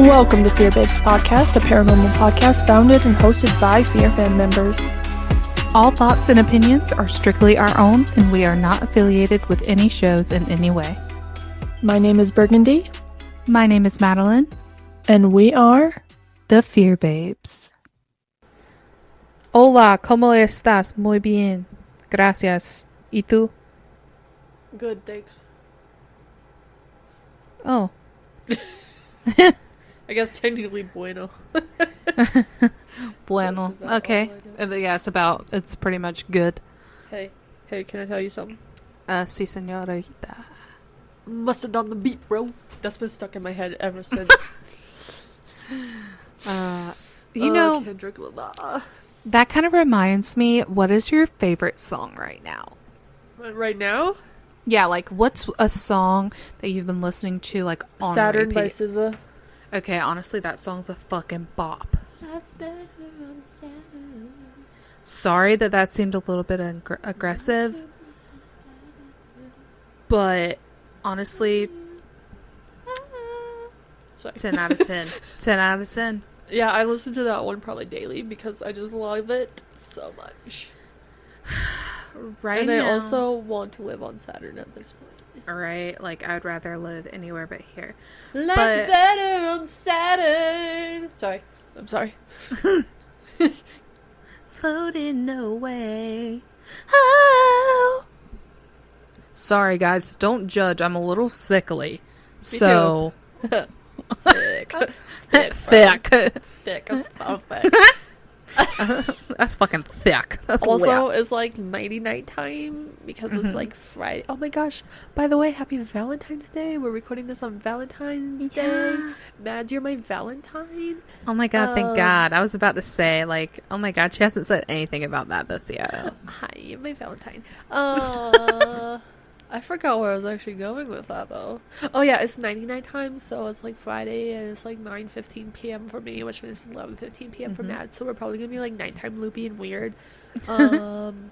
Welcome to Fear Babes Podcast, a paranormal podcast founded and hosted by Fear fan members. All thoughts and opinions are strictly our own, and we are not affiliated with any shows in any way. My name is Burgundy. My name is Madeline. And we are the Fear Babes. Hola, ¿cómo estás? Muy bien. Gracias. ¿Y tú? Good, thanks. Oh. I guess technically bueno. Bueno. Okay. Yeah, it's pretty much good. Hey, can I tell you something? Sí, señorita. Mustard on the beat, bro. That's been stuck in my head ever since. Kendrick Lamar. That kind of reminds me, what is your favorite song right now? Right now? Yeah, like, what's a song that you've been listening to, like, on Saturn repeat? by SZA. Okay, honestly, that song's a fucking bop. That's better on Saturn. Sorry that seemed a little bit aggressive. But, honestly, Sorry. 10 out of 10. 10 out of 10. Yeah, I listen to that one probably daily because I just love it so much. Right now. And I also want to live on Saturn at this point. Right, like, I'd rather live anywhere but here. Life's better on Saturn. Sorry. I'm sorry. Floating away. Oh. Sorry, guys. Don't judge. I'm a little sickly. So. Thick. Thick. Thick. I'm so thick. That's fucking thick. That's also, it's like night time because it's like Friday. Oh my gosh. By the way, happy Valentine's Day. We're recording this on Valentine's Day. Mads, you're my Valentine. Oh my god, thank God. I was about to say, like, oh my god, she hasn't said anything about that this year. Hi, you're my Valentine. I forgot where I was actually going with that, though. Oh, yeah, it's 99 time, so it's, like, Friday, and it's, like, 9:15 p.m. for me, which means 11:15 p.m. for Matt, so we're probably gonna be, like, nighttime loopy and weird,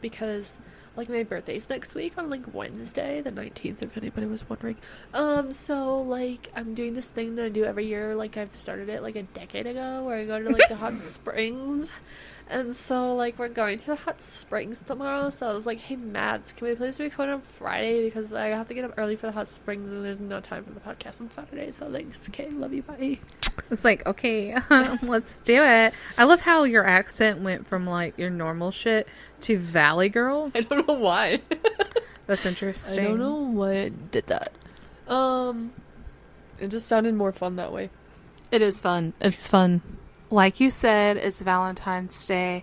because, like, my birthday's next week on, like, Wednesday, the 19th, if anybody was wondering. So, like, I'm doing this thing that I do every year, like, I've started it, like, a decade ago, where I go to, like, the hot springs. And so, like, we're going to the hot springs tomorrow, so I was like, hey, Mads, can we please record on Friday, because I have to get up early for the hot springs, and there's no time for the podcast on Saturday, so thanks, okay, love you, bye. It's like, okay, let's do it. I love how your accent went from, like, your normal shit to Valley Girl. I don't know why. That's interesting. I don't know why I did that. It just sounded more fun that way. It is fun. It's fun. Like you said, it's Valentine's Day.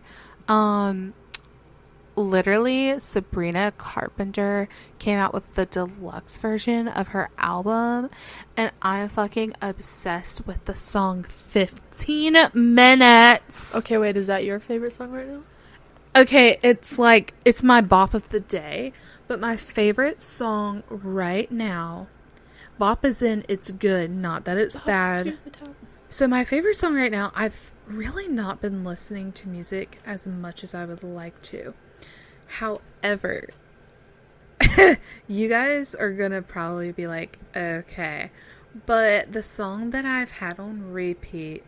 Literally, Sabrina Carpenter came out with the deluxe version of her album, and I'm fucking obsessed with the song 15 Minutes. Okay, wait, is that your favorite song right now? Okay, it's like, it's my bop of the day, but my favorite song right now, bop is in it's good, not that it's bad. So my favorite song right now, I've really not been listening to music as much as I would like to. However, you guys are gonna probably be like, okay. But the song that I've had on repeat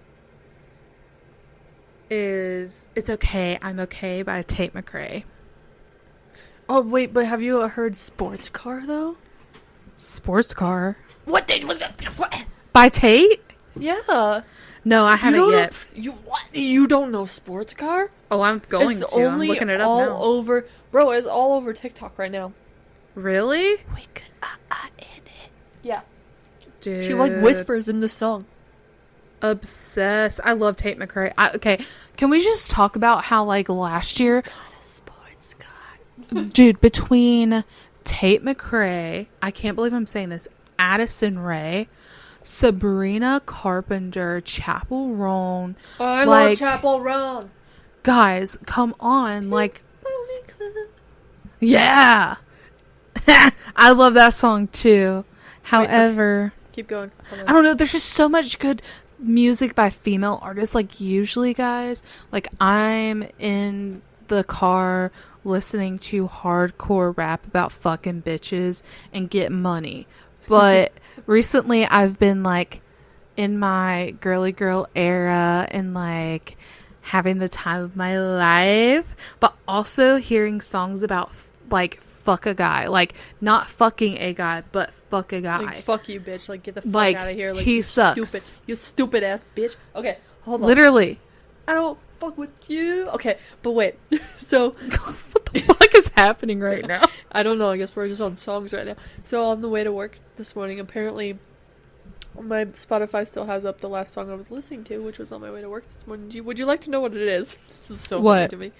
is It's Okay, I'm Okay by Tate McRae. Oh, wait, but have you heard Sports Car, though? Sports Car? What? By Tate? Yeah. No, I haven't yet. What? You don't know Sports Car? Oh, I'm going it's to. I'm looking it up now. Over, bro, it's all over TikTok right now. Really? We could in it. Yeah. Dude. She, like, whispers in the song. Obsessed. I love Tate McRae. Okay, can we just talk about how, like, last year... Got a sports car. Dude, between Tate McRae, I can't believe I'm saying this, Addison Rae, Sabrina Carpenter, Chapel Roan. Oh, I love Chapel Roan. Guys, come on. Like, yeah. I love that song too. However, keep going. I don't know. There's just so much good music by female artists. Like, usually, guys, like, I'm in the car listening to hardcore rap about fucking bitches and get money. But recently I've been like in my girly girl era and like having the time of my life, but also hearing songs about like fuck a guy, like not fucking a guy, but fuck a guy. Like fuck you, bitch. Like get the fuck like, out of here. Like he sucks. You stupid ass bitch. Okay, hold on. Literally. I don't fuck with you. Okay, but wait. So what the fuck is happening right now? I don't know. I guess we're just on songs right now. So on the way to work this morning, apparently my Spotify still has up the last song I was listening to, which was on my way to work this morning. Would you like to know what it is? This is so funny to me.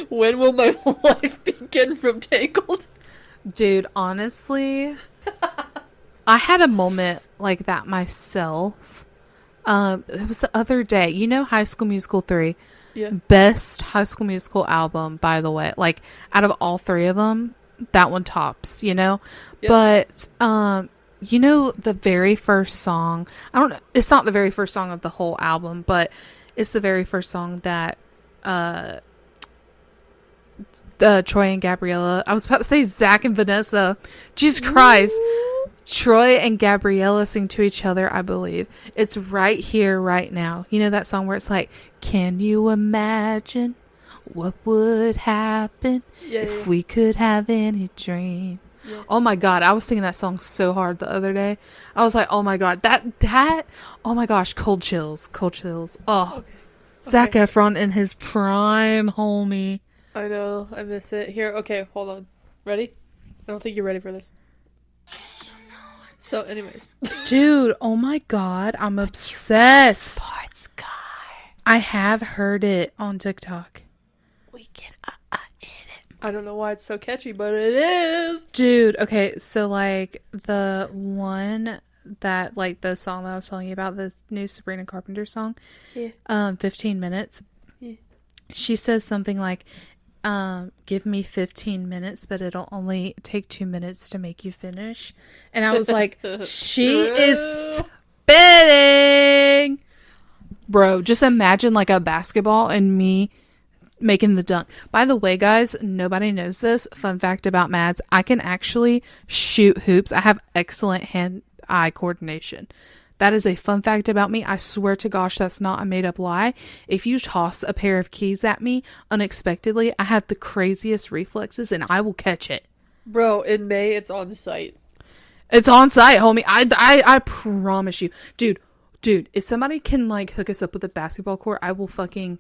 When will my life begin from Tangled? Dude, honestly, I had a moment like that myself. It was the other day. You know High School Musical 3? Yeah. Best High School Musical album, by the way. Like, out of all three of them, that one tops, you know? Yeah. But, you know the very first song, I don't know, it's not the very first song of the whole album, but it's the very first song that Troy and Gabriella, I was about to say Zach and Vanessa, Jesus Christ, Troy and Gabriella sing to each other, I believe. It's Right Here, Right Now. You know that song where it's like, can you imagine what would happen if we could have any dream? Yeah. Oh my god, I was singing that song so hard the other day. I was like, oh my god, that oh my gosh, cold chills. Oh, okay. Zac Efron in his prime, homie. I know, I miss it. Here, okay, hold on. Ready? I don't think you're ready for this. So, anyways. Dude, oh my god, I'm obsessed. Sports car. I have heard it on TikTok. We can in it. I don't know why it's so catchy, but it is. Dude, okay, so like the one that like the song that I was telling you about, this new Sabrina Carpenter song, 15 minutes. Yeah. She says something like, give me 15 minutes, but it'll only take 2 minutes to make you finish. And I was like, she is spitting. Bro, just imagine like a basketball and me making the dunk. By the way, guys, nobody knows this. Fun fact about Mads, I can actually shoot hoops. I have excellent hand-eye coordination. That is a fun fact about me. I swear to gosh, that's not a made-up lie. If you toss a pair of keys at me unexpectedly, I have the craziest reflexes and I will catch it. Bro, in May, it's on site. It's on site, homie. I promise you. Dude, if somebody can like hook us up with a basketball court, I will fucking...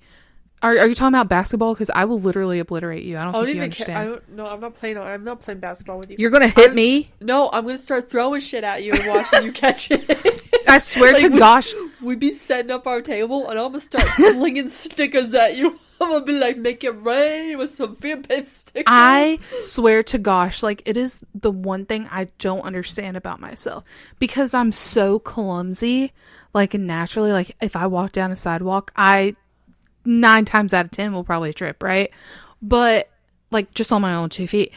Are you talking about basketball? Because I will literally obliterate you. I don't think you understand. I'm not playing basketball with you. You're gonna hit me? No, I'm gonna start throwing shit at you and watching you catch it. I swear to gosh. We'd be setting up our table and I'm gonna start flinging stickers at you. I'm gonna be like, make it rain with some fear-based stickers. I swear to gosh, like, it is the one thing I don't understand about myself. Because I'm so clumsy, like, naturally, like, if I walk down a sidewalk, 9 times out of 10 will probably trip, right? But, like, just on my own 2 feet.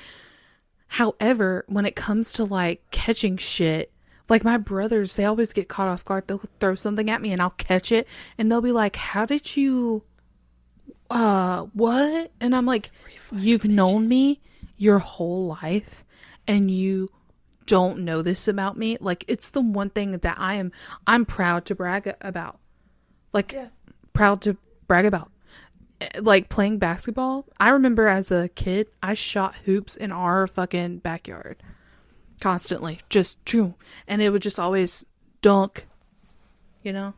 However, when it comes to, like, catching shit, like, my brothers, they always get caught off guard. They'll throw something at me and I'll catch it. And they'll be like, how did you... what? And I'm like, you've known me your whole life and you don't know this about me. Like, it's the one thing that I'm proud to brag about. Like, proud to brag about. Like, playing basketball. I remember as a kid, I shot hoops in our fucking backyard. Constantly. Just, and it would just always dunk. You know?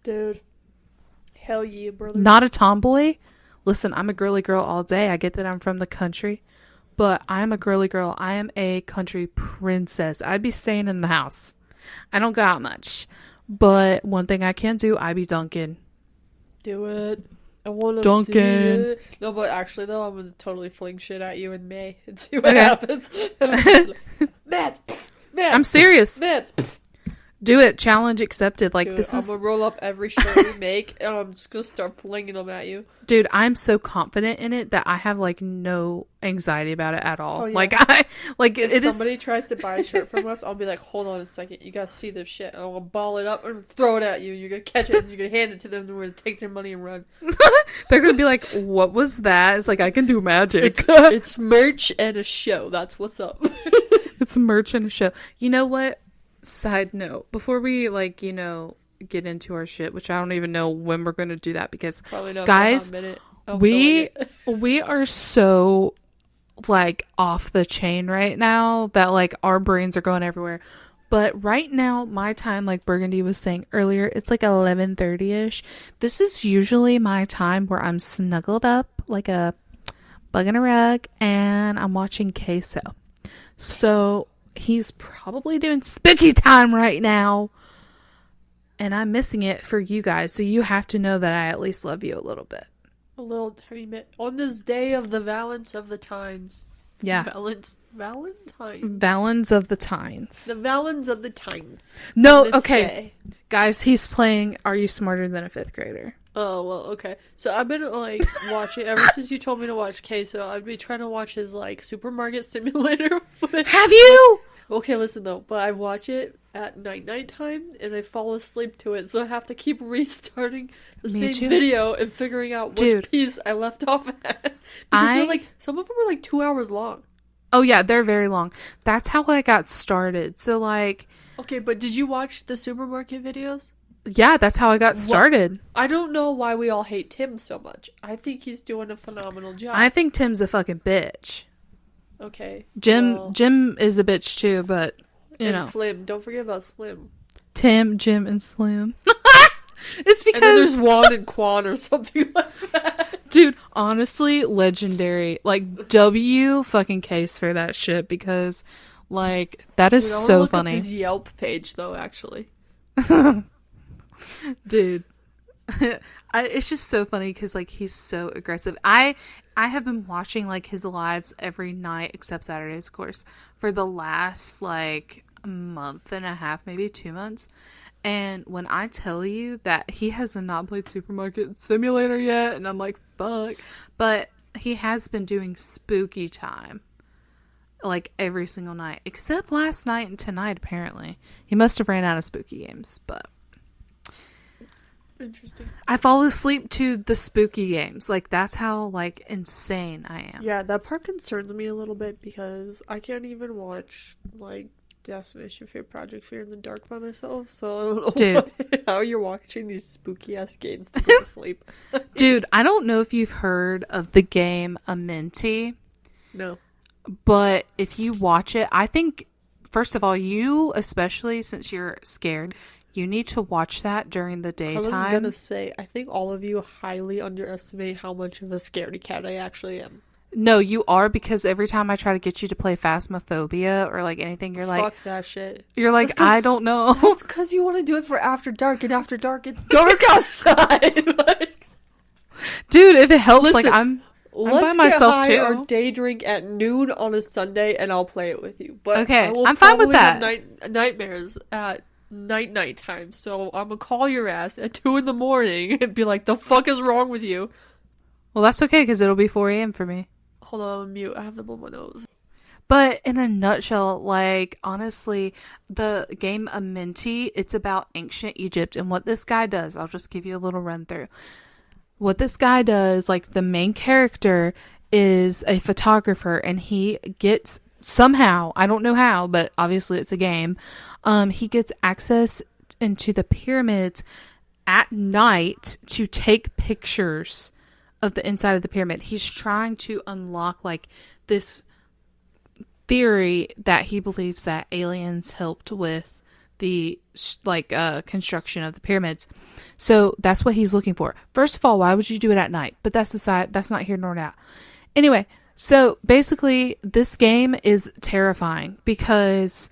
Dude. Hell yeah, brother. Not a tomboy. Listen, I'm a girly girl all day. I get that I'm from the country, but I'm a girly girl. I am a country princess. I'd be staying in the house. I don't got much, but one thing I can do, I be dunking. Do it. I want to see it. No, but actually though, I'm gonna totally fling shit at you in May and see what happens. Matt, I'm serious. Matt. Do it. Challenge accepted. Like, dude, this is... I'm gonna roll up every shirt we make, and I'm just gonna start flinging them at you. Dude, I'm so confident in it that I have, like, no anxiety about it at all. Oh, yeah. If somebody tries to buy a shirt from us, I'll be like, hold on a second, you gotta see this shit. And I'll ball it up and throw it at you. You're gonna catch it, and you're gonna hand it to them, and we're gonna take their money and run. They're gonna be like, what was that? It's like, I can do magic. It's merch and a show. That's what's up. It's merch and a show. You know what? side note, before we get into our shit, which I don't even know when we're going to do that, because Probably not guys, for a minute. we are so off the chain right now that our brains are going everywhere. But right now, my time, like Burgundy was saying earlier, it's 11:30ish. This is usually my time where I'm snuggled up like a bug in a rug and I'm watching Queso. So he's probably doing spooky time right now. And I'm missing it for you guys. So you have to know that I at least love you a little bit. A little tiny bit. On this day of the Valence of the Times. Yeah. Valentine. Valens of the Tines. The Valens of the Tines. No, okay. Day. Guys, he's playing Are You Smarter Than a Fifth Grader? Oh, well, okay. So I've been, watching, ever since you told me to watch Queso, I've been trying to watch his, supermarket simulator footage. Have you? Okay, listen, though, but I watch it at night time, and I fall asleep to it, so I have to keep restarting the same video and figuring out which piece I left off at. Because some of them are 2 hours long. Oh, yeah, they're very long. That's how I got started. So, Okay, but did you watch the supermarket videos? Yeah, that's how I got started. I don't know why we all hate Tim so much. I think he's doing a phenomenal job. I think Tim's a fucking bitch. Okay. Jim is a bitch too, but you know. Slim. Don't forget about Slim. Tim, Jim, and Slim. It's because... And then there's Juan and Quan or something like that. Dude, honestly, legendary. W fucking case for that shit, because that is so look funny. Up his Yelp page though, actually. Dude. It's just so funny because he's so aggressive. I have been watching his lives every night except Saturdays, of course, for the last a month and a half, maybe 2 months. And when I tell you that he has not played Supermarket Simulator yet, and I'm like, fuck, but he has been doing spooky time every single night except last night and tonight. Apparently he must have ran out of spooky games, but interesting. I fall asleep to the spooky games. That's how insane I am. Yeah, that part concerns me a little bit because I can't even watch Destination Fear, Project Fear in the dark by myself. So I don't know how you're watching these spooky ass games to go to sleep. Dude, I don't know if you've heard of the game Amenti. No. But if you watch it, I think first of all, you especially since you're scared, you need to watch that during the daytime. I was gonna say, I think all of you highly underestimate how much of a scaredy cat I actually am. No, you are, because every time I try to get you to play Phasmophobia or anything, you're fuck that shit. You're I don't know. That's because you want to do it for after dark, and after dark it's dark outside. Dude, if it helps, I'm by myself get high too. Or day drink at noon on a Sunday, and I'll play it with you. But okay, I'm fine with that. Have nightmares at night time, so I'm gonna call your ass at 2 a.m. and be like, "The fuck is wrong with you?" Well, that's okay because it'll be 4 a.m. for me. Hold on, I'm mute. I have them on my nose. But in a nutshell, honestly, the game Amenti, it's about ancient Egypt, and what this guy does, I'll just give you a little run through. What this guy does, the main character is a photographer, and he gets somehow, I don't know how, but obviously it's a game, he gets access into the pyramids at night to take pictures of the inside of the pyramid. He's trying to unlock this theory that he believes that aliens helped with the construction of the pyramids. So that's what he's looking for. First of all, why would you do it at night? But that's not here nor now. Anyway, so basically this game is terrifying because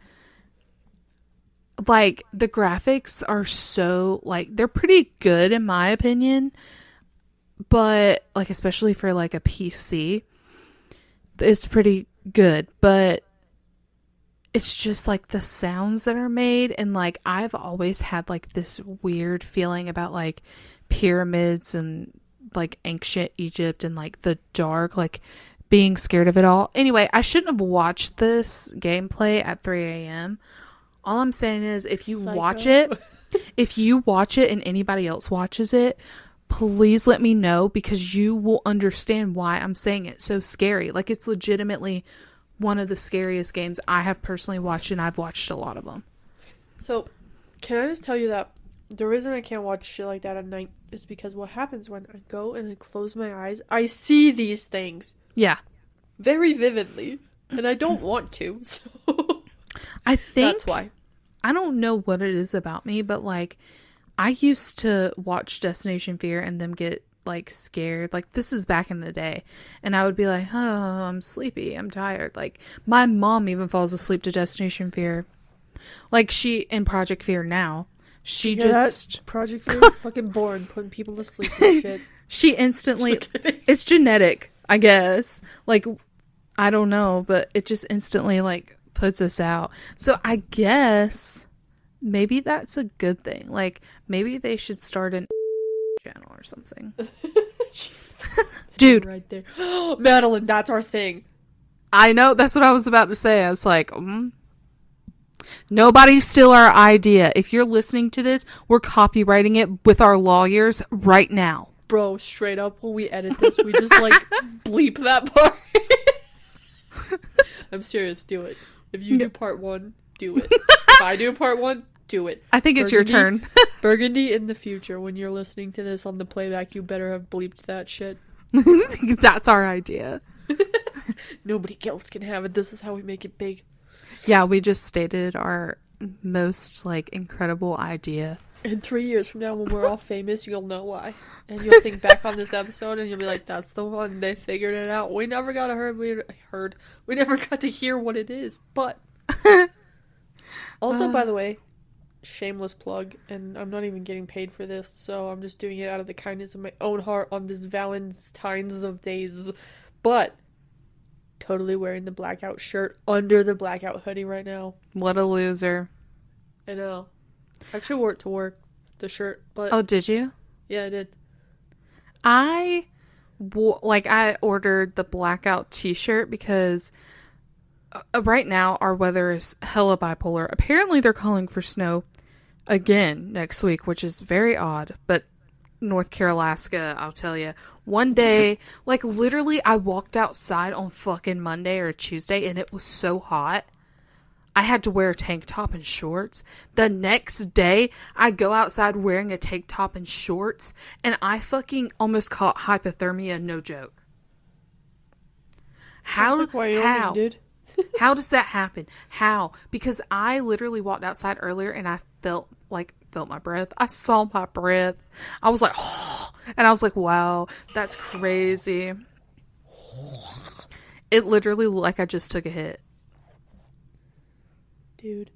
the graphics are so they're pretty good in my opinion. But especially for a PC, it's pretty good, but it's just the sounds that are made, and I've always had this weird feeling about pyramids and ancient Egypt and the dark, being scared of it all. Anyway, I shouldn't have watched this gameplay at 3 a.m. All I'm saying is if you watch it and anybody else watches it, please let me know, because you will understand why I'm saying it's so scary. It's legitimately one of the scariest games I have personally watched, and I've watched a lot of them. So, can I just tell you that the reason I can't watch shit like that at night is because what happens when I go and I close my eyes, I see these things. Yeah. Very vividly. And I don't want to, so... I think... That's why. I don't know what it is about me, but, like, I used to watch Destination Fear and them get, like, scared. Like, this is back in the day. And I would be like, oh, I'm sleepy. I'm tired. Like, my mom even falls asleep to Destination Fear. Like, she, in Project Fear now, she just... That Project Fear is fucking boring, putting people to sleep and shit. She instantly... It's genetic, I guess. Like, I don't know, but it just instantly, like, puts us out. So I guess maybe that's a good thing. Like, maybe they should start an channel or something. Dude. Right there. Madeline, that's our thing. I know, that's what I was about to say. I was like, nobody steal our idea. If you're listening to this, we're copywriting it with our lawyers right now. Bro, straight up, when we edit this, we just, like, bleep that part. I'm serious, do it. If you do part 1, do it. If I do part 1, do it. I think it's your turn. Burgundy, in the future, when you're listening to this on the playback, you better have bleeped that shit. That's our idea. Nobody else can have it. This is how we make it big. Yeah, we just stated our most, like, incredible idea. In 3 years from now, when we're all famous, you'll know why. And you'll think back on this episode and you'll be like, that's the one. They figured it out. We never got to we never got to hear what it is. But also, by the way, shameless plug, and I'm not even getting paid for this, so I'm just doing it out of the kindness of my own heart on this Valentine's of days. But totally wearing the blackout shirt under the blackout hoodie right now. What a loser. I know. I actually wore it to work, the shirt, but... Oh, did you? Yeah, I did. I ordered the blackout t-shirt because right now our weather is hella bipolar. Apparently they're calling for snow again next week, which is very odd, but North Carolina, I'll tell you. One day, like, literally I walked outside on fucking Monday or Tuesday and it was so hot. I had to wear a tank top and shorts. The next day, I go outside wearing a tank top and shorts, and I fucking almost caught hypothermia, no joke. How? Dude. How does that happen? How? Because I literally walked outside earlier and I felt my breath. I saw my breath. I was like, oh, and I was like, wow, that's crazy. It literally looked like I just took a hit. Dude.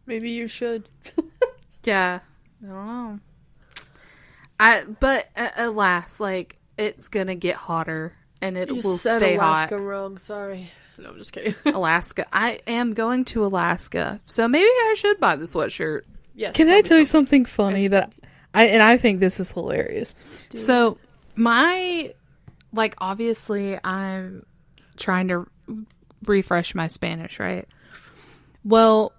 Maybe you should. Yeah. I don't know. But alas, like, it's gonna get hotter and it will stay Alaska hot. Wrong, sorry. No, I'm just kidding. Alaska. I am going to Alaska, so maybe I should buy the sweatshirt. Yes. Can I tell you something funny that I think this is hilarious. Dude. So obviously I'm trying to refresh my Spanish, right? Well,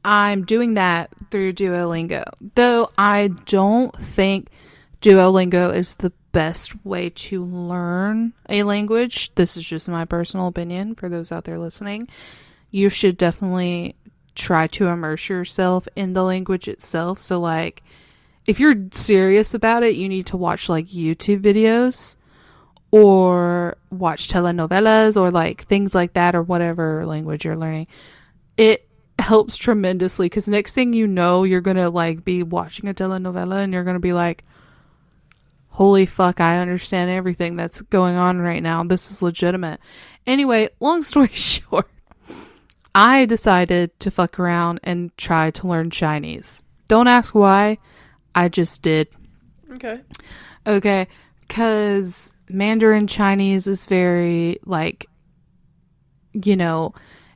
I'm doing that through Duolingo. Though I don't think Duolingo is the best way to learn a language. This is just my personal opinion for those out there listening. You should definitely try to immerse yourself in the language itself. So, like, if you're serious about it, you need to watch, like, YouTube videos or watch telenovelas or, like, things like that, or whatever language you're learning. It helps tremendously, because next thing you know, you're gonna, like, be watching a telenovela and you're gonna be like, holy fuck, I understand everything that's going on right now. This is legitimate. Anyway, long story short, I decided to fuck around and try to learn Chinese. Don't ask why. I just did. Okay, because Mandarin Chinese is very, like, you know,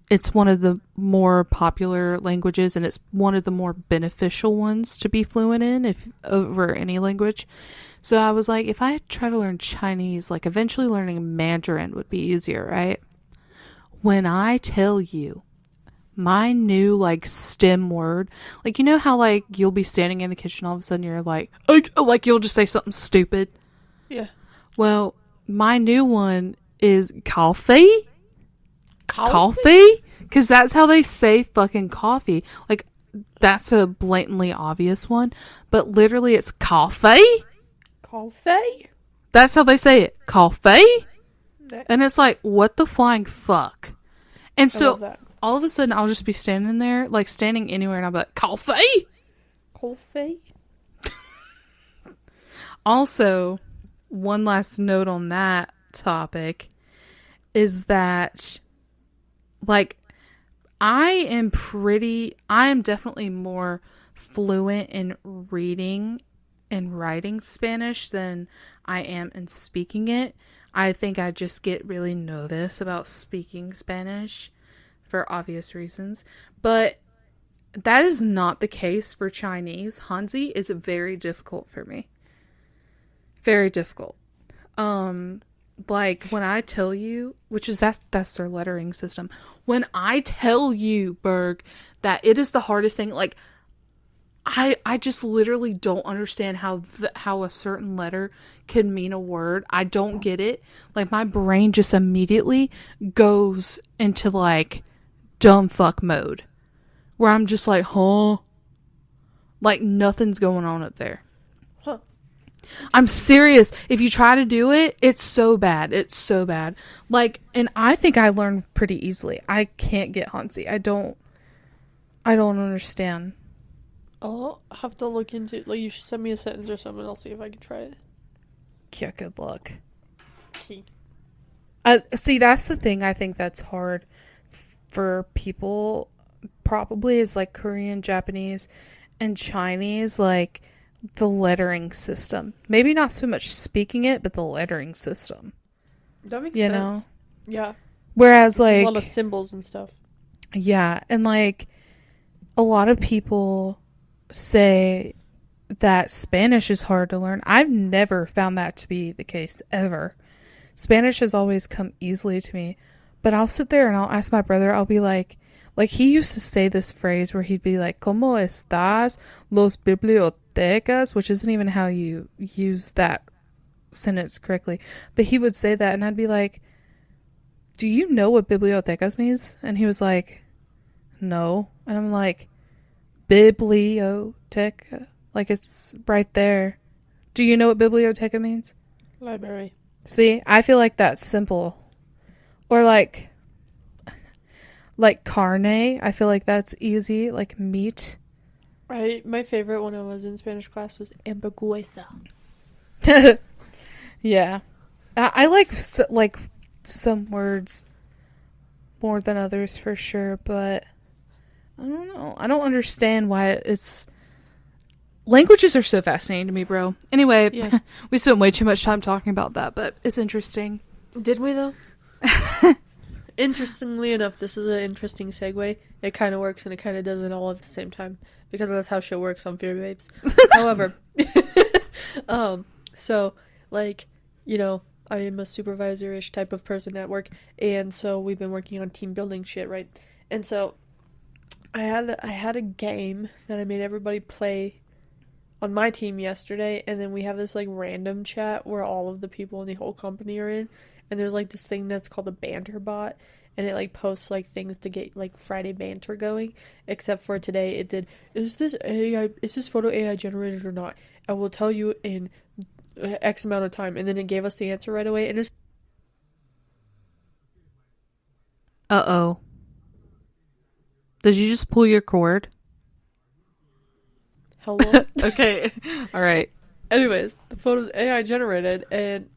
it's one of the more popular languages, and it's one of the more beneficial ones to be fluent in, if over any language. So I was like, if I try to learn Chinese, like, eventually learning Mandarin would be easier, right? When I tell you, my new, like, STEM word, like, you know how, like, you'll be standing in the kitchen, all of a sudden you're like you'll just say something stupid? Yeah. Well, my new one is coffee. Coffee? Because that's how they say fucking coffee. Like, that's a blatantly obvious one. But literally, it's coffee. Coffee? That's how they say it. Coffee? Next. And it's like, what the flying fuck? And I love so, that. all of a sudden, I'll just be standing there, like, standing anywhere, and I'll be like, coffee? Coffee? Also, one last note on that topic is that, like, I am definitely more fluent in reading and writing Spanish than I am in speaking it. I think I just get really nervous about speaking Spanish for obvious reasons. But that is not the case for Chinese. Hanzi is very difficult for me. Very difficult. Like, when I tell you, which is that's their lettering system. When I tell you, Berg, that it is the hardest thing, like, I just literally don't understand how a certain letter can mean a word. I don't get it. Like, my brain just immediately goes into, like, dumb fuck mode. Where I'm just like, huh? Like, nothing's going on up there. Huh. I'm serious. If you try to do it, it's so bad. It's so bad. Like, and I think I learned pretty easily. I can't get Hanzi. I don't understand. I'll have to look into it. Like, you should send me a sentence or something. I'll see if I can try it. Yeah, good luck. Okay. See, that's the thing I think that's hard for people, probably, is like Korean, Japanese, and Chinese, like the lettering system. Maybe not so much speaking it, but the lettering system. That makes you sense. Know? Yeah. Whereas, like, a lot of symbols and stuff. Yeah, and like a lot of people say that Spanish is hard to learn. I've never found that to be the case, ever. Spanish has always come easily to me. But I'll sit there and I'll ask my brother, I'll be like he used to say this phrase where he'd be like, ¿Cómo estás los bibliotecas? Which isn't even how you use that sentence correctly. But he would say that and I'd be like, do you know what bibliotecas means? And he was like, no. And I'm like, biblioteca? Like, it's right there. Do you know what biblioteca means? Library. See, I feel like that's simple. Or like carne, I feel like that's easy, like meat. My favorite when I was in Spanish class was hamburguesa. Yeah. I like some words more than others for sure, but I don't know. I don't understand why it's... Languages are so fascinating to me, bro. Anyway, yeah. We spent way too much time talking about that, but it's interesting. Did we, though? Interestingly enough, this is an interesting segue. It kind of works and it kind of doesn't all at the same time, because that's how shit works on Fear Babes. However, so, like, you know, I am a supervisor-ish type of person at work, and so we've been working on team building shit, right? And so I had a game that I made everybody play on my team yesterday, and then we have this, like, random chat where all of the people in the whole company are in, and there's, like, this thing that's called a banter bot, and it, like, posts, like, things to get, like, Friday banter going, except for today it did, is this photo AI generated or not? I will tell you in X amount of time, and then it gave us the answer right away, and it's... Uh-oh. Did you just pull your cord? Hello? Okay. All right. Anyways, the photo's AI generated, and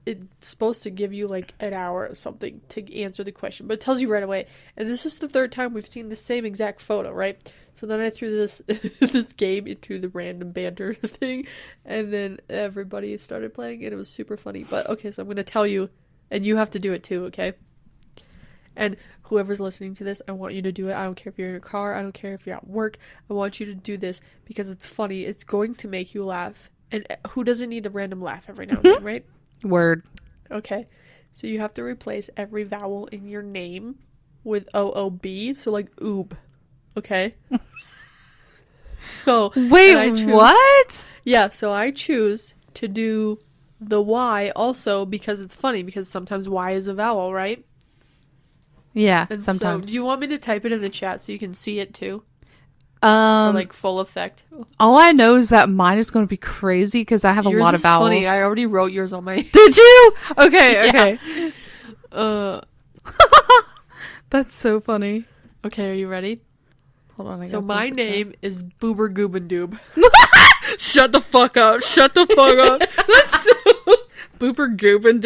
it's supposed to give you, like, an hour or something to answer the question, but it tells you right away. And this is the third time we've seen the same exact photo, right? So then I threw this this game into the random banter thing, and then everybody started playing, and it was super funny. But, okay, so I'm going to tell you, and you have to do it too, okay? And whoever's listening to this, I want you to do it. I don't care if you're in your car. I don't care if you're at work. I want you to do this because it's funny. It's going to make you laugh. And who doesn't need a random laugh every now and then, right? Word. Okay. So you have to replace every vowel in your name with OOB. So, like, oob. Okay? So... Wait, what? Yeah, so I choose to do the Y also because it's funny, because sometimes Y is a vowel, right? Yeah, And sometimes. So, do you want me to type it in the chat so you can see it too? For like full effect. all I know is that mine is going to be crazy because I have Yours a lot of is vowels. funny. I already wrote yours on my. Did you? Okay. Yeah. That's so funny. Okay, are you ready? Hold on. So my name is Fooboobrfooboobld. Shut the fuck up. That's so... Fooboobrfooboobld.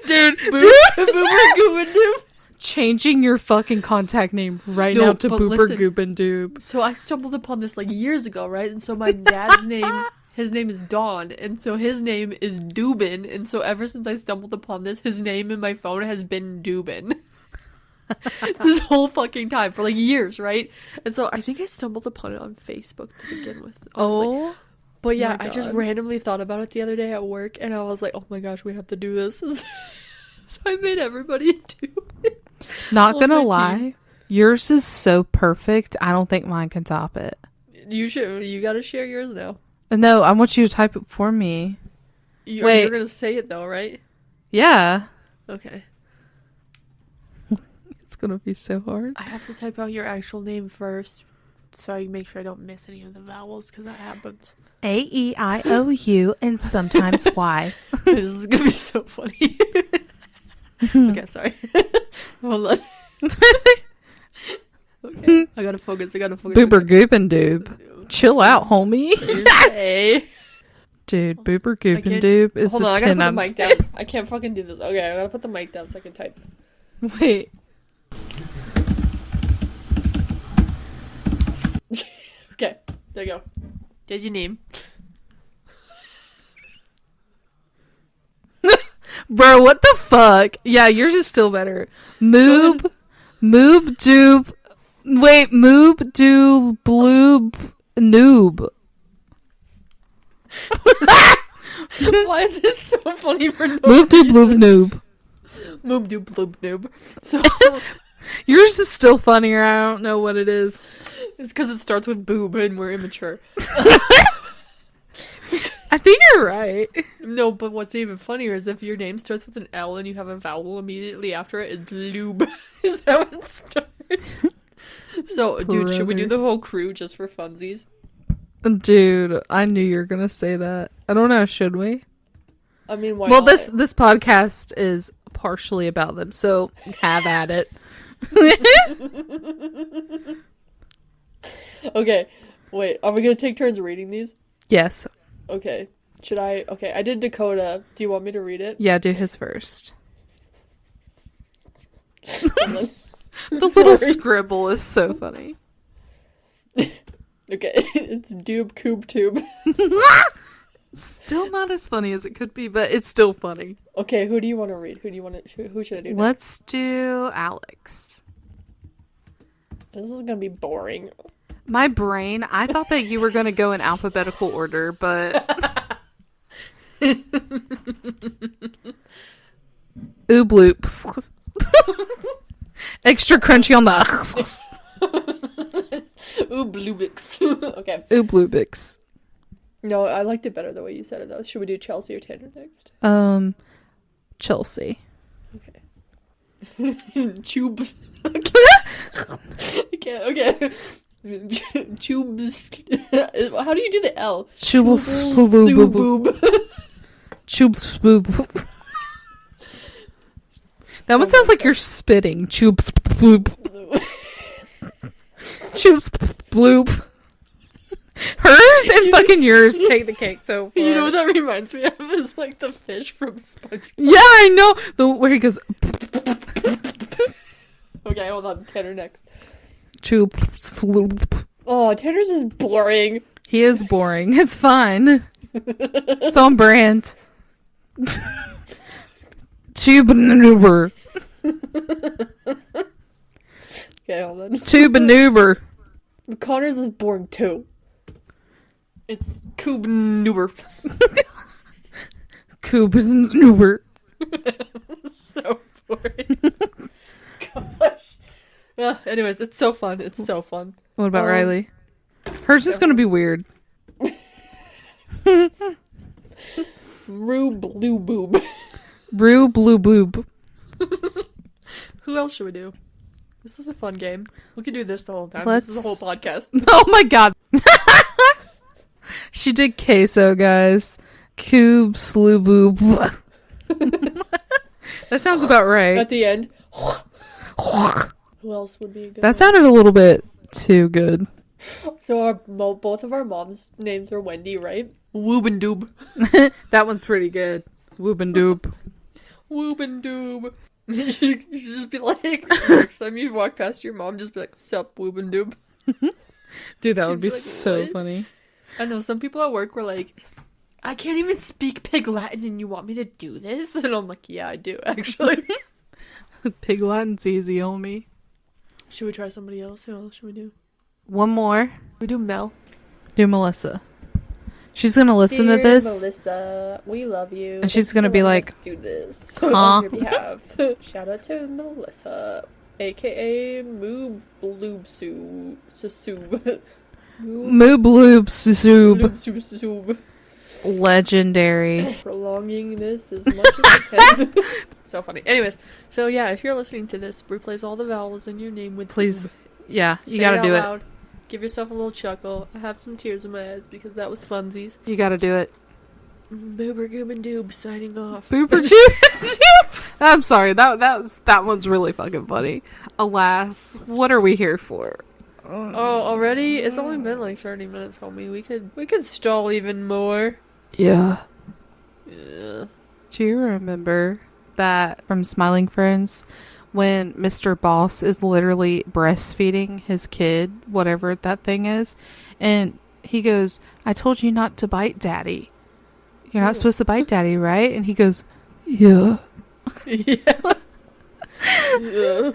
Dude. Fooboobrfooboobld. Changing your fucking contact name right now to Fooboobrfooboobld. So I stumbled upon this like years ago, right? And so my dad's name, his name is Don, and so his name is Dubin, and so ever since I stumbled upon this, his name in my phone has been Dubin. This whole fucking time for like years, right? And so I think I stumbled upon it on Facebook to begin with. Honestly. But yeah, I just randomly thought about it the other day at work, and I was like, oh my gosh, we have to do this. And so I made everybody do it. Not gonna lie, yours is so perfect. I don't think mine can top it. You gotta share yours now. No, I want you to type it for me. Wait, you're gonna say it though, right? Yeah. Okay. It's gonna be so hard. I have to type out your actual name first, so I make sure I don't miss any of the vowels, because that happens. A-E-I-O-U and sometimes Y. This is gonna be so funny. Okay, sorry. Hold on. Okay, I gotta focus. Fooboobrfooboobld. Chill out, homie. Okay. Dude, Fooboobrfooboobld is Hold on, I just gotta 10 put the mic down. I can't fucking do this. Okay, I gotta put the mic down so I can type. Wait. Okay, there you go. There's your name. Bro, what the fuck? Yeah, yours is still better. Moob doob. Wait, moob doob bloob noob. Why is it so funny for no Moob doob bloob noob. Moob doob bloob noob. So yours is still funnier. I don't know what it is. it's because it starts with boob and we're immature. I think you're right. No, but what's even funnier is if your name starts with an L and you have a vowel immediately after it, it's lube. Is that what it starts? So, dude, should we do the whole crew just for funsies? Dude, I knew you were gonna say that. I don't know, should we? I mean, why well, not? this podcast is partially about them, so have at it. Okay, wait, are we gonna take turns reading these? Yes. Okay. Should I? Okay, I did Dakota. Do you want me to read it? Yeah, do his first. The Little scribble is so funny. Okay, it's Doob Coob Tube. Still not as funny as it could be, but it's still funny. Okay, who do you want to read? Who should I do? Let's do Alex. This is gonna be boring. My brain, I thought that you were going to go in alphabetical order, but... Ooh, bloops. Extra crunchy on the... Ooh, Bluebix. Okay. Ooh, Bluebix. No, I liked it better the way you said it, though. Should we do Chelsea or Tanner next? Chelsea. Okay. Tubes. I can't. Okay. Tubes. How do you do the L? Tubes. Tubes. That one sounds like you're spitting. Tubes. Tubes. Bloop. Hers and fucking yours take the cake so far. You know what that reminds me of? Is like the fish from SpongeBob. Yeah, I know. Where he goes. Okay, hold on. Tanner next. Tube. Sloop. Oh, Tanner's is boring. He is boring. It's fine. It's on brand. Tube maneuver. Okay, hold on. Tube maneuver. Connor's is boring too. It's Coob Noober. Coob maneuver. So boring. Gosh. Anyways, it's so fun. It's so fun. What about Riley? Hers is gonna be weird. Rue Blue Boob. Rue Blue Boob. Who else should we do? This is a fun game. We could do this the whole time. Let's... This is a whole podcast. Oh my god. She did queso, guys. Cube, sluboob. That sounds about right. At the end. Who else would be a good That one? sounded a little bit too good. So both of our moms' names are Wendy, right? Woobendoob. That one's pretty good. Woobendoob. Woobendoob. You should just be like, next time you walk past your mom, just be like, sup, Woobendoob. Dude, that She'd would be be like, so "What?" funny. I know, some people at work were like, I can't even speak Pig Latin and you want me to do this? And I'm like, yeah, I do, actually. Pig Latin's easy on me. Should we try somebody else? Who else should we do? One more. We do Mel. Do Melissa. She's gonna listen Dear to this. Melissa, we love you. And she's Thanks gonna for be letting like, us do this huh? on your behalf. Shout out to Melissa, aka Moobloobsoo. Moobloob Soob. Moobloobsoo. Legendary. Prolonging this as much as I can. So funny. Anyways, so yeah, if you're listening to this, replace all the vowels in your name with Please. Yeah, you Say gotta out do it. loud. Give yourself a little chuckle. I have some tears in my eyes because that was funsies. You gotta do it. Boober Goob and Doob signing off. Boober I'm sorry, that one's really fucking funny. Alas, what are we here for? Oh, already? It's only been like 30 minutes, homie. We could stall even more. Yeah. Yeah. Do you remember that from Smiling Friends when Mr. Boss is literally breastfeeding his kid, whatever that thing is, and he goes, I told you not to bite daddy. You're not supposed to bite daddy, right? And he goes, yeah. Yeah. Yeah.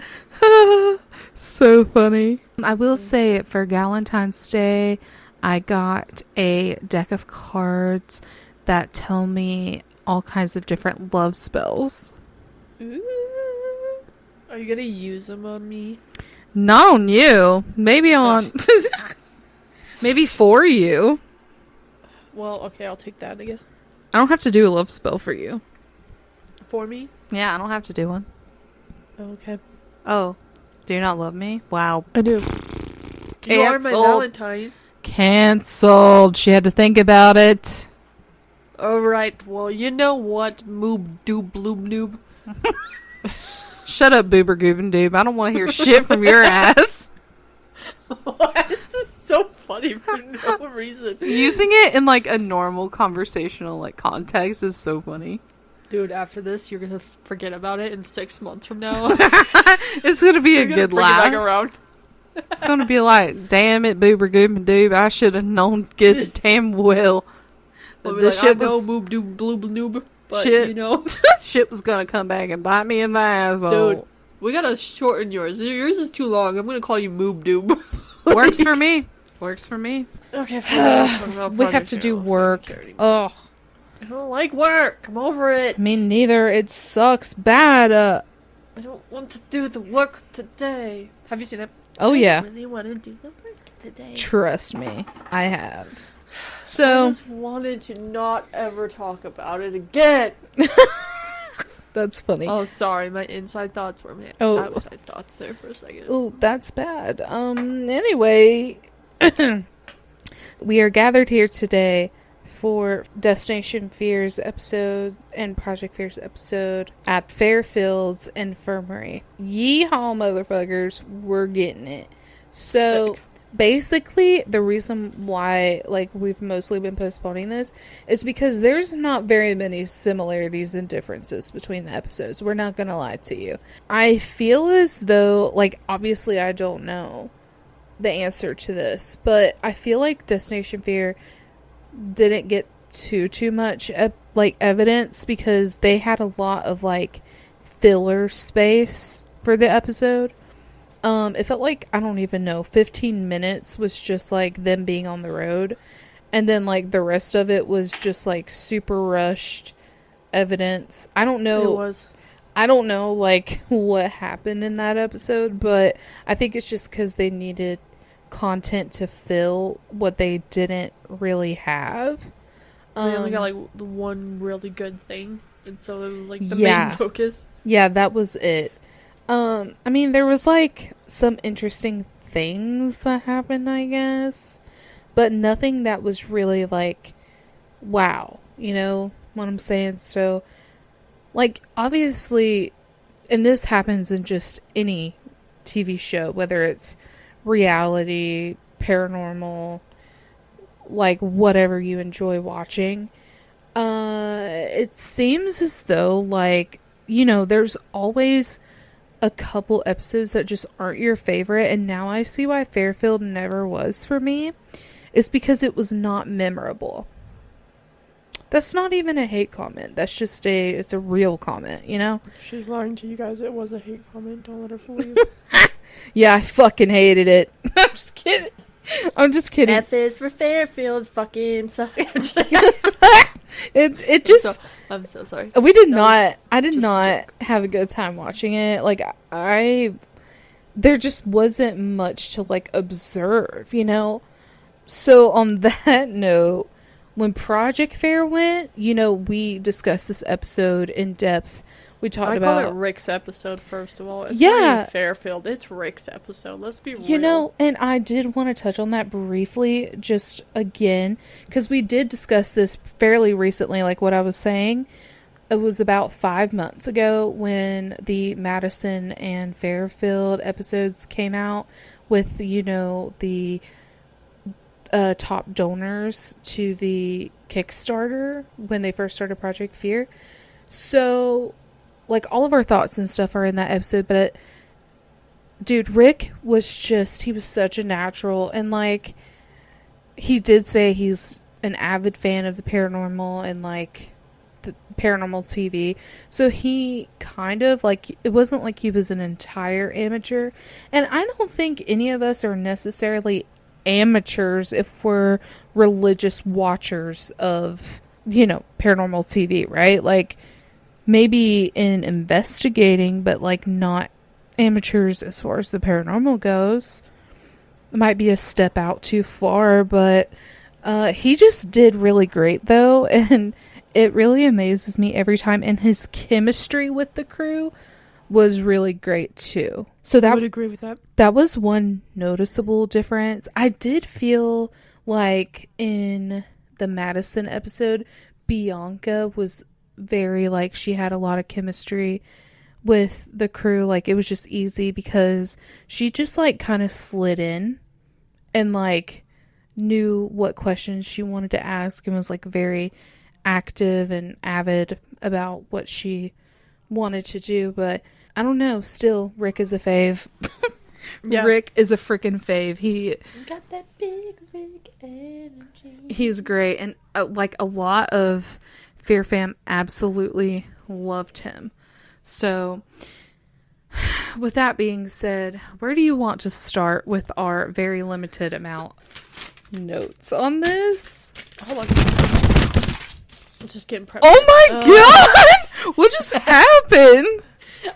So funny. I will say for Valentine's Day, I got a deck of cards that tell me all kinds of different love spells. Ooh. Are you gonna use them on me? Not on you. Maybe on... maybe for you. Well, okay, I'll take that, I guess. I don't have to do a love spell for you. For me? Yeah, I don't have to do one. Okay. Oh. Do you not love me? Wow. I do. You are my Cancelled. Valentine. Cancelled. She had to think about it. Alright, well, you know what, Moob Doob Bloob Noob. Shut up, Boober Goob and Doob. I don't want to hear shit from your ass. Why is this so funny for no reason? Using it in like a normal conversational like context is so funny. Dude, after this, you're gonna forget about it in 6 months from now. It's gonna be a You're good gonna bring it back laugh. around. It's gonna be like, damn it, Boober Goob and Doob. I should have known good damn well. We'll be The like, shit I know was Moob Doob Bloob Noob, but shit. you know. shit was gonna come back and bite me in the asshole. Dude, we gotta shorten yours. Yours is too long. I'm gonna call you Moob Doob. Works for me. Works for me. Okay, fine. We have to do work. Oh, I don't like work. I'm over it. me neither. It sucks bad. I don't want to do the work today. Have you seen it? Oh yeah. I really want to do the work today. Trust me, I have. I So just wanted to not ever talk about it again. that's funny. Oh, sorry. My inside thoughts were my Oh. outside thoughts there for a second. Oh, that's bad. Anyway, we are gathered here today for Destination Fears episode and Project Fears episode at Fairfield's Infirmary. Yeehaw, motherfuckers, we're getting it. So, Sick. basically, the reason why, like, we've mostly been postponing this is because there's not very many similarities and differences between the episodes. We're not gonna lie to you. I feel as though, like, obviously I don't know the answer to this, but I feel like Destination Fear didn't get too much like evidence because they had a lot of like filler space for the episode. It felt like, I don't even know, 15 minutes was just like them being on the road, and then like the rest of it was just like super rushed evidence. I don't know. It was. I don't know like what happened in that episode, but I think it's just because they needed content to fill what they didn't really have. They only got like the one really good thing, and so it was like the Yeah. main focus. Yeah, that was it. I mean, there was, like, some interesting things that happened, I guess. But nothing that was really, like, wow. You know what I'm saying? So, like, obviously, and this happens in just any TV show, whether it's reality, paranormal, like, whatever you enjoy watching. It seems as though, like, you know, there's always a couple episodes that just aren't your favorite, and now I see why Fairfield never was for me. It's because it was not memorable. That's not even a hate comment. That's just it's a real comment, you know? She's lying to you guys. It was a hate comment. Don't let her fool you. Yeah, I fucking hated it. I'm just kidding. I'm just kidding. F is for Fairfield. Fucking suck. It just. I'm so sorry. We did not. I did not have a good time watching it. Like there just wasn't much to like observe, you know. So on that note, when Project Fair went, you know, we discussed this episode in depth. We talked about... I call it Rick's episode, first of all. It's yeah. not even Fairfield. It's Rick's episode. Let's be real. You know, and I did want to touch on that briefly, just again, because we did discuss this fairly recently, like what I was saying. It was about 5 months ago when the Madison and Fairfield episodes came out with, you know, the top donors to the Kickstarter when they first started Project Fear. So... like, all of our thoughts and stuff are in that episode, but dude, Rick was just, he was such a natural, and, like, he did say he's an avid fan of the paranormal and, like, the paranormal TV, so he kind of, like, it wasn't like he was an entire amateur, and I don't think any of us are necessarily amateurs if we're religious watchers of, you know, paranormal TV, right? Like, maybe in investigating, but like not amateurs as far as the paranormal goes. It might be a step out too far, but he just did really great though, and it really amazes me every time, and his chemistry with the crew was really great too. So that I would agree with that. That was one noticeable difference. I did feel like in the Madison episode, Bianca was very, like, she had a lot of chemistry with the crew. Like, it was just easy because she just, like, kind of slid in and, like, knew what questions she wanted to ask and was, like, very active and avid about what she wanted to do. But I don't know, still Rick is a fave. Yeah. Rick is a freaking fave. He got that big Rick energy. He's great, and like a lot of Fear Fam absolutely loved him. So, with that being said, where do you want to start with our very limited amount notes on this? Hold on. I'm just getting prepped. Oh my god! What just happened?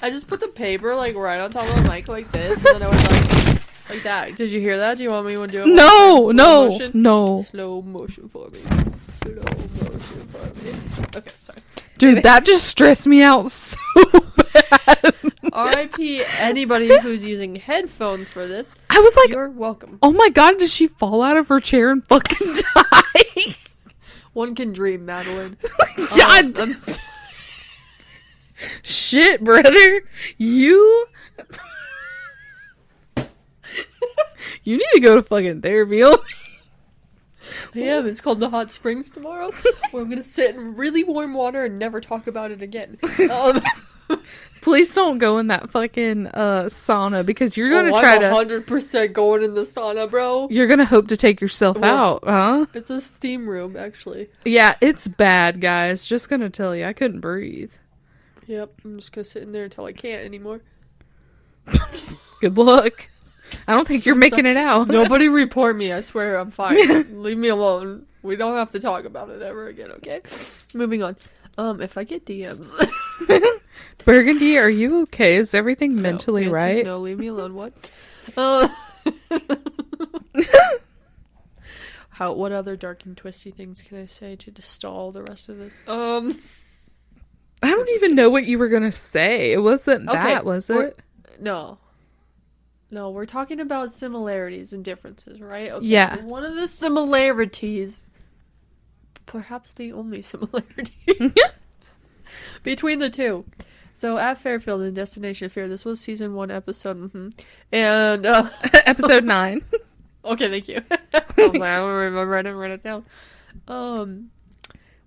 I just put the paper like right on top of the mic like this, and then I went like that. Did you hear that? Do you want me to do it? No. Slow motion for me. Okay, sorry. Dude, that just stressed me out so bad. R.I.P. anybody who's using headphones for this. I was like, you're welcome. Oh my god, did she fall out of her chair and fucking die? One can dream, Madeline. God. Shit, brother. You need to go to fucking therapy. Yeah, it's called the Hot Springs tomorrow, where I'm gonna sit in really warm water and never talk about it again. Please don't go in that fucking sauna, because you're gonna try to 100% going in the sauna, bro. You're gonna hope to take yourself out, huh? It's a steam room, actually. Yeah, it's bad, guys. Just gonna tell you, I couldn't breathe. Yep, I'm just gonna sit in there until I can't anymore. Good luck. I don't think you're making it out. Nobody report me, I swear I'm fine. Leave me alone. We don't have to talk about it ever again, okay? Moving on. If I get DMs. Burgundy, are you okay? Is everything mentally right? No, leave me alone. What? What other dark and twisty things can I say to stall the rest of this? I don't even know what you were gonna say. It wasn't that, was it? No. No, we're talking about similarities and differences, right? Okay, Yeah. so one of the similarities, perhaps the only similarity between the two. So at Fairfield in Destination Fear, this was season 1 episode, and Episode 9. Okay, thank you. I was like, I don't remember. I didn't write it down.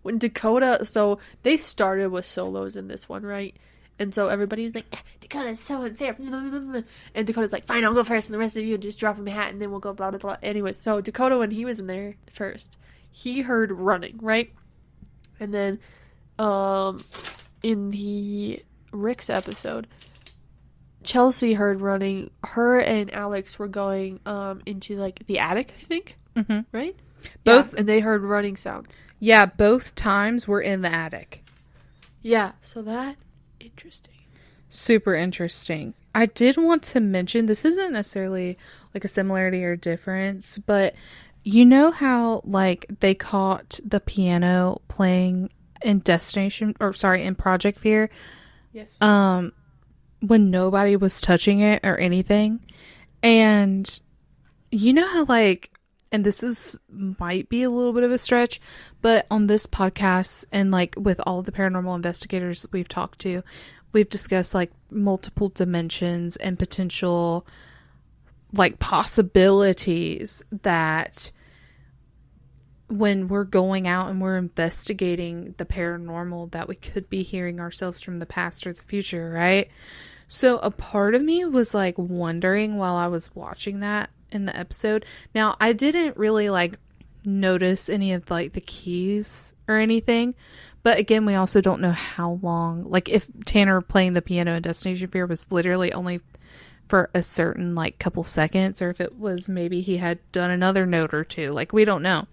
When Dakota, so they started with solos in this one, right? And so everybody's like, Dakota's so unfair. And Dakota's like, fine, I'll go first, and the rest of you just drop him a hat, and then we'll go blah, blah, blah. Anyway, so Dakota, when he was in there first, he heard running, right? And then in the Rick's episode, Chelsea heard running. Her and Alex were going into, like, the attic, I think. Mm-hmm. Right? Both. Yeah, and they heard running sounds. Yeah, both times were in the attic. Yeah, so that... Interesting. Super interesting. I did want to mention, this isn't necessarily like a similarity or difference, but you know how like they caught the piano playing in in Project Fear? Yes. When nobody was touching it or anything. And you know how like, and might be a little bit of a stretch, but on this podcast and like with all of the paranormal investigators we've talked to, we've discussed like multiple dimensions and potential like possibilities that when we're going out and we're investigating the paranormal, that we could be hearing ourselves from the past or the future, right? So a part of me was like wondering while I was watching that in the episode. Now, I didn't really like notice any of like the keys or anything, but again, we also don't know how long, like if Tanner playing the piano in Destination Fear was literally only for a certain like couple seconds, or if it was maybe he had done another note or two, like we don't know.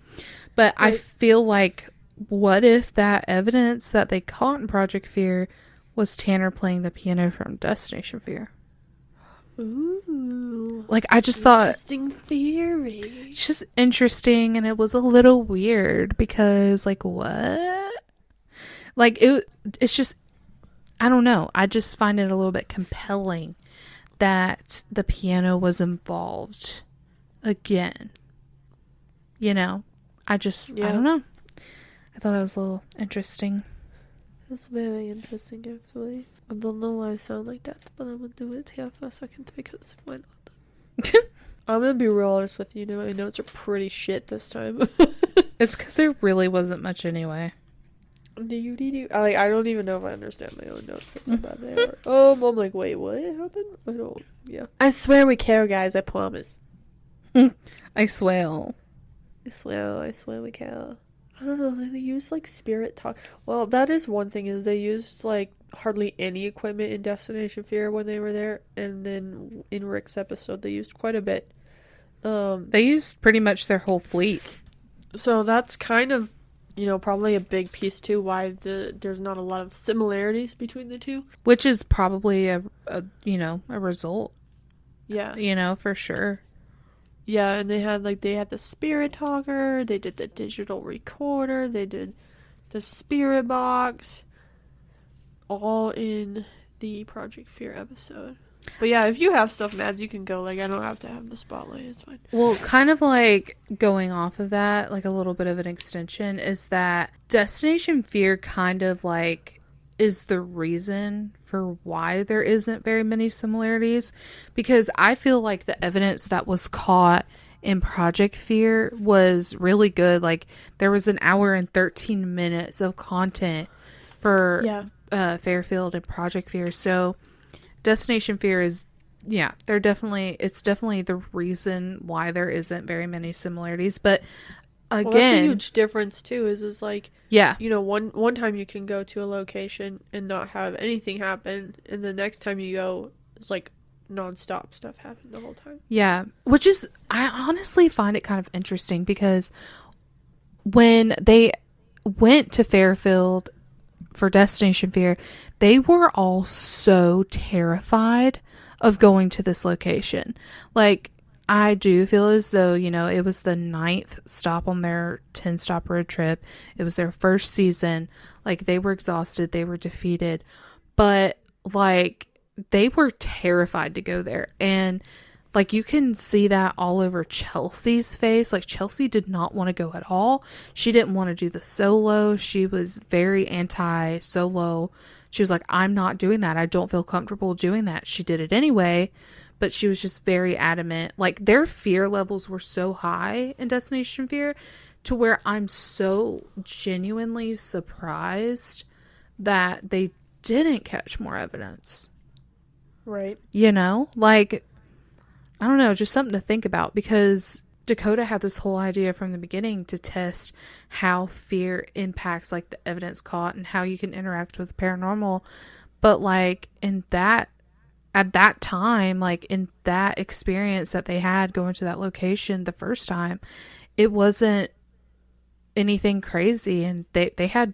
But right. I feel like, what if that evidence that they caught in Project Fear was Tanner playing the piano from Destination Fear? Ooh. Like, I just thought... Interesting theory. It's just interesting, and it was a little weird, because, like, what? Like, it's just... I don't know. I just find it a little bit compelling that the piano was involved again. You know? I don't know. I thought that was a little interesting. That's very interesting, actually. I don't know why I sound like that, but I'm gonna do it here for a second because why not? I'm gonna be real honest with you. My notes are pretty shit this time. It's because there really wasn't much anyway. I don't even know if I understand my own notes. That's how bad they are. I'm like, wait, what happened? I don't. Yeah. I swear we care, guys. I promise. I swear. I swear we care. I don't know, they use, like, spirit talk. Well, that is one thing, is they used, like, hardly any equipment in Destination Fear when they were there, and then in Rick's episode, they used quite a bit. They used pretty much their whole fleet. So that's kind of, probably a big piece, too, why there's not a lot of similarities between the two. Which is probably a result. Yeah. For sure. Yeah, and they had the spirit talker, they did the digital recorder, they did the spirit box, all in the Project Fear episode. But yeah, if you have stuff, Mads, you can go. Like, I don't have to have the spotlight, it's fine. Well, kind of like going off of that, like a little bit of an extension, is that Destination Fear kind of like is the reason for why there isn't very many similarities, because I feel like the evidence that was caught in Project Fear was really good. Like, there was an hour and 13 minutes of content for Fairfield and Project Fear. So Destination Fear is, it's definitely the reason why there isn't very many similarities. But again, that's a huge difference too, is like, yeah, one time you can go to a location and not have anything happen, and the next time you go, it's like non-stop stuff happened the whole time. Yeah, which is, I honestly find it kind of interesting, because when they went to Fairfield for Destination Fear, they were all so terrified of going to this location. Like, I do feel as though, it was the 9th stop on their 10-stop road trip. It was their first season. Like, they were exhausted. They were defeated. But, like, they were terrified to go there. And like, you can see that all over Chelsea's face. Like, Chelsea did not want to go at all. She didn't want to do the solo. She was very anti-solo. She was like, I'm not doing that. I don't feel comfortable doing that. She did it anyway, but she was just very adamant. Like, their fear levels were so high in Destination Fear to where I'm so genuinely surprised that they didn't catch more evidence. Right. You know? Like, I don't know, just something to think about, because Dakota had this whole idea from the beginning to test how fear impacts, like, the evidence caught and how you can interact with paranormal. But, like, at that time, like, in that experience that they had going to that location the first time, it wasn't anything crazy, and they had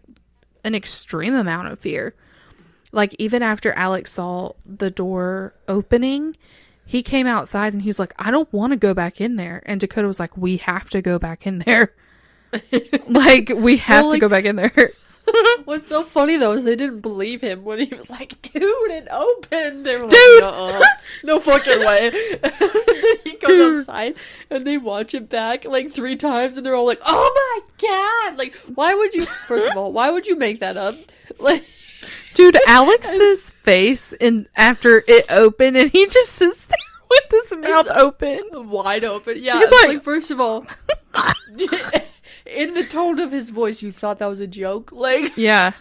an extreme amount of fear. Like, even after Alex saw the door opening, he came outside and he was like, I don't want to go back in there. And Dakota was like, we have to go back in there. Like, we have to go back in there. What's so funny, though, is they didn't believe him when he was like, dude, it opened. They were like, Dude! no fucking way. And then he goes outside and they watch it back like 3 times and they're all like, oh my god. Like, why would you, first of all, why would you make that up? Like, dude, Alex's face after it opened, and he just sits there with his mouth open. Wide open. Yeah, He's it's like, first of all, in the tone of his voice, you thought that was a joke. Like, yeah.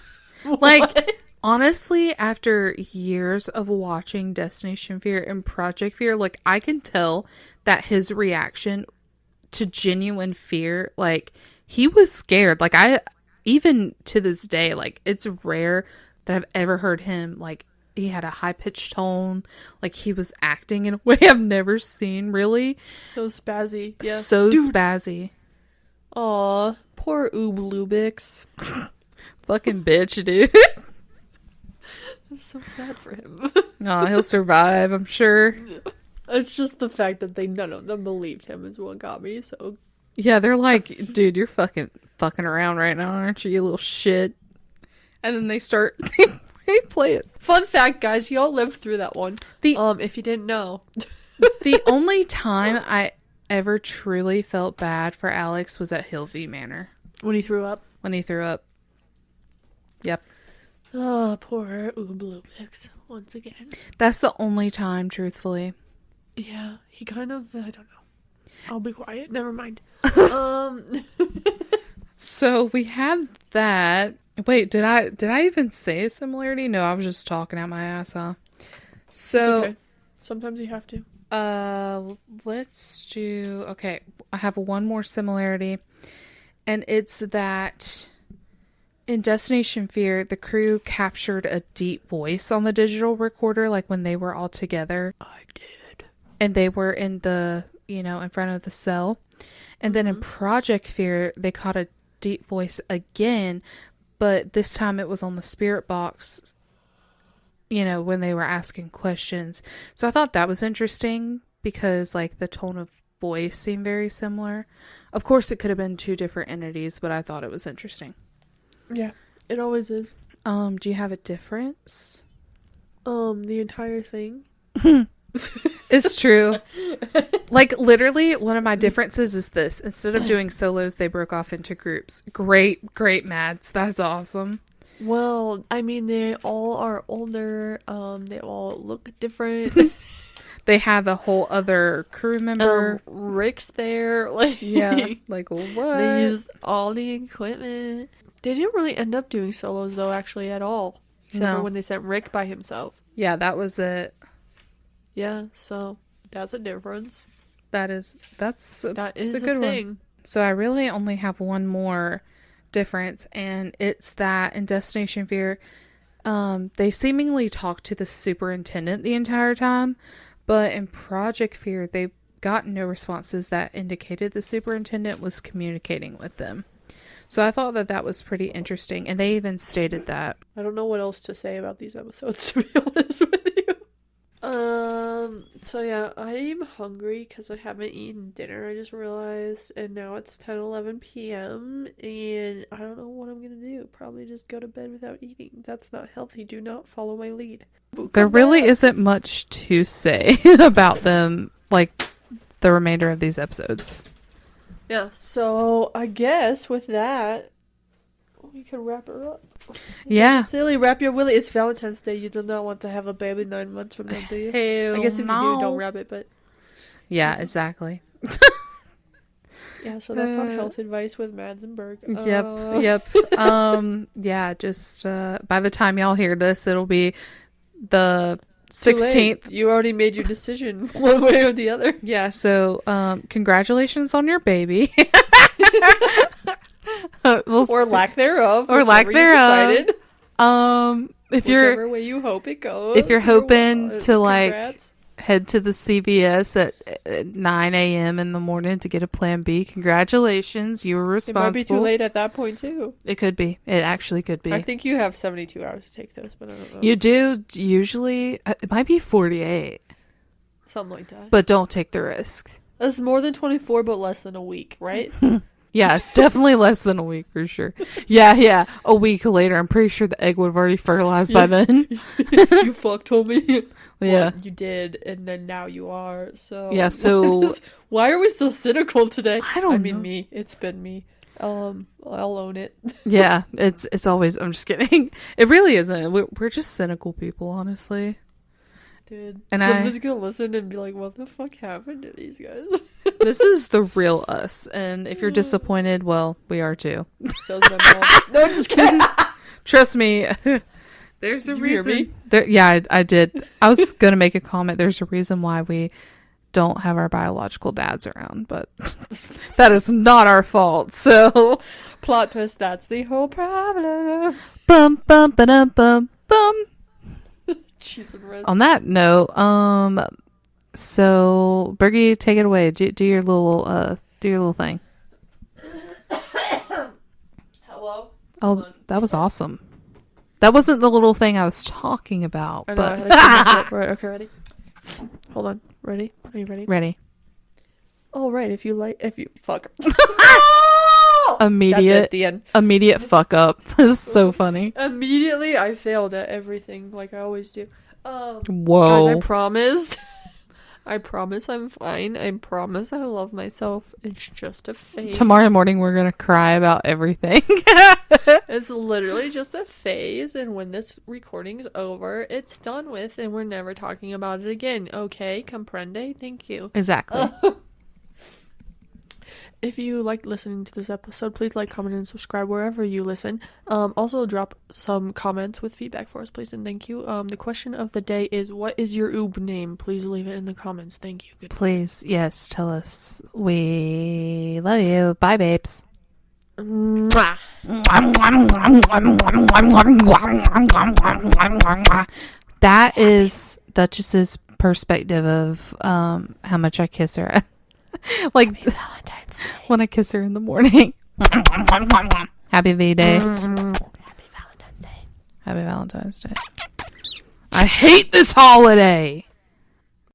what? Like, honestly, after years of watching Destination Fear and Project Fear, like, I can tell that his reaction to genuine fear, like, he was scared. Like, even to this day, like, it's rare that I've ever heard him, like, he had a high-pitched tone, like, he was acting in a way I've never seen, really. So spazzy. Yeah. So spazzy. Aw, poor Lubix. Fucking bitch, dude. That's so sad for him. Aw, he'll survive, I'm sure. It's just the fact that none of them believed him is what got me, so. Yeah, they're like, dude, you're fucking around right now, aren't you little shit? And then they start, they play it. Fun fact, guys, he all lived through that one. If you didn't know. The only time I ever truly felt bad for Alex was at Hillview Manor. When he threw up? When he threw up. Yep. Oh, poor Lubix, once again. That's the only time, truthfully. Yeah, he kind of, I don't know. I'll be quiet, never mind. So we had that. Wait, did I even say a similarity? No, I was just talking out my ass, huh? So, it's okay. Sometimes you have to. Let's do, okay, I have one more similarity, and it's that in Destination Fear, the crew captured a deep voice on the digital recorder, like when they were all together. I did. And they were in the, in front of the cell. And then in Project Fear, they caught a deep voice again, but this time it was on the spirit box, when they were asking questions. So I thought that was interesting because, like, the tone of voice seemed very similar. Of course, it could have been 2 different entities, but I thought it was interesting. Yeah, it always is. Do you have a difference? The entire thing. It's true. Like, literally, one of my differences is this. Instead of doing solos, they broke off into groups. Great, Mads. That's awesome. Well, I mean, they all are older. They all look different. They have a whole other crew member. Rick's there. Like, yeah. Like, what? They used all the equipment. They didn't really end up doing solos, though, actually, at all. Except for when they sent Rick by himself. Yeah, that was it. Yeah, so that's a difference. That is a good thing. One. So I really only have one more difference, and it's that in Destination Fear, they seemingly talk to the superintendent the entire time, but in Project Fear, they got no responses that indicated the superintendent was communicating with them. So I thought that was pretty interesting, and they even stated that. I don't know what else to say about these episodes, to be honest with you. So yeah, I'm hungry because I haven't eaten dinner, I just realized, and now it's 10:11 p.m. and I don't know what I'm gonna do. Probably just go to bed without eating. That's not healthy. Do not follow my lead. There really isn't much to say about them, like, the remainder of these episodes. Yeah, so I guess with that, we can wrap her up. Yeah. Silly, wrap your willy. It's Valentine's Day. You do not want to have a baby 9 months from now, do you? Hell I guess if no. you do, don't wrap it, but... Yeah, exactly. Yeah, so that's on health advice with Mads and Berg. Yep. Yeah, just by the time y'all hear this, it'll be the 16th. You already made your decision one way or the other. Yeah, so congratulations on your baby. Or lack thereof. Or lack thereof. If whichever way you hope it goes. If you're hoping to congrats. Head to the CVS at 9 a.m. in the morning to get a Plan B, congratulations, you were responsible. It might be too late at that point too. It could be. It actually could be. I think you have 72 hours to take those, but I don't know. You do usually. It might be 48. Something like that. But don't take the risk. That's more than 24, but less than a week, right? Yeah, it's definitely less than a week for sure. Yeah. A week later, I'm pretty sure the egg would have already fertilized by then. You fucked homie. Yeah. Well, you did, and then now you are, so... Yeah, so... Why are we so cynical today? I mean, me. It's been me. I'll own it. Yeah, it's always... I'm just kidding. It really isn't. We're just cynical people, honestly. Dude. And someone's gonna listen and be like, what the fuck happened to these guys? This is the real us, and if you're disappointed, well, we are too. So's my mom. No, just kidding. Trust me. There's a reason. Hear me? Yeah, I did. I was gonna make a comment. There's a reason why we don't have our biological dads around, but that is not our fault. So, plot twist. That's the whole problem. Bum bum ba bum bum. Jeez, and Rose. On that note, so Burgy, take it away. Do your little thing. Hello. Oh, that was awesome. That wasn't the little thing I was talking about. I know, but I had to right, okay, ready? Hold on. Ready? Are you ready? Ready. Oh, right. If you fuck. Immediate. That's at the end. Immediate fuck up. This is so funny. Immediately, I failed at everything, like I always do. Whoa. Guys, I promise. I promise I'm fine. I promise I love myself. It's just a phase. Tomorrow morning we're gonna cry about everything. It's literally just a phase, and when this recording's over, it's done with, and we're never talking about it again. Okay, comprende? Thank you. Exactly. If you liked listening to this episode, please like, comment, and subscribe wherever you listen. Also, drop some comments with feedback for us, please, and thank you. The question of the day is, what is your oob name? Please leave it in the comments. Thank you. Goodbye. Please, yes, tell us. We love you. Bye, babes. Mwah. That is Duchess's perspective of how much I kiss her. Like Happy Valentine's Day. When I kiss her in the morning. Happy V-Day. Happy Valentine's Day. Happy Valentine's Day. I hate this holiday.